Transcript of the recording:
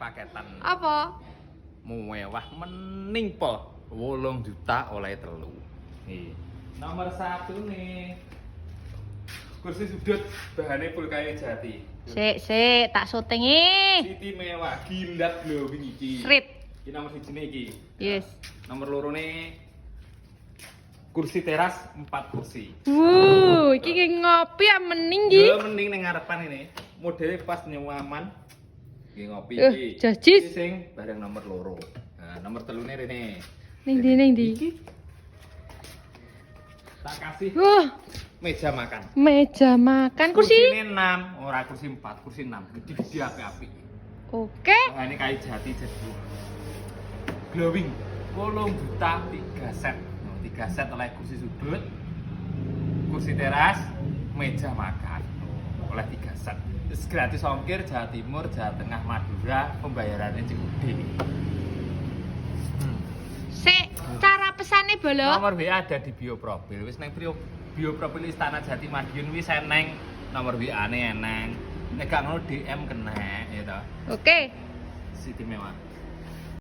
paketan. Apa? Mewah mening po. 8 juta oleh 3. Nih. Nomor 1 nih. Kursi sudut bahannya full kayu jati. Sik, tak syutingi. Siti mewah, gilat glowing iki. Srit. Iki nomor 1 iki. Yes. Nomor 2 nih. Kursi teras 4 kursi. Iki ngopi ya mending iki. Ya mending ning ngarepan ini. Modelnya pas nyaman. Iki ngopi iki. Jajis. Iki sing bareng nomor 2. Nah, nomor 3 ne rene. Ning ndi? Iki tak kasih meja makan. Meja makan kursi. Kursine 6, ora kursi 4, kursi 6. Gede-gede apik-apik. Oke. Nah, ini kayu jati jadi. Glowing 8 juta 3 set. 3 set oleh kursi sudut, kursi teras, meja makan. Oleh 3 set. Terus gratis ongkir Jawa Timur, Jawa Tengah, Madura, pembayarannya cukup gede. Sik, cara pesane bolo. Nomor WA ada di bio profil. Wis neng bio profil Istana Jati Madiun wis eneng nomor WA-ne eneng. Nek gak ngono DM kena ya toh. Oke. Siti mewah.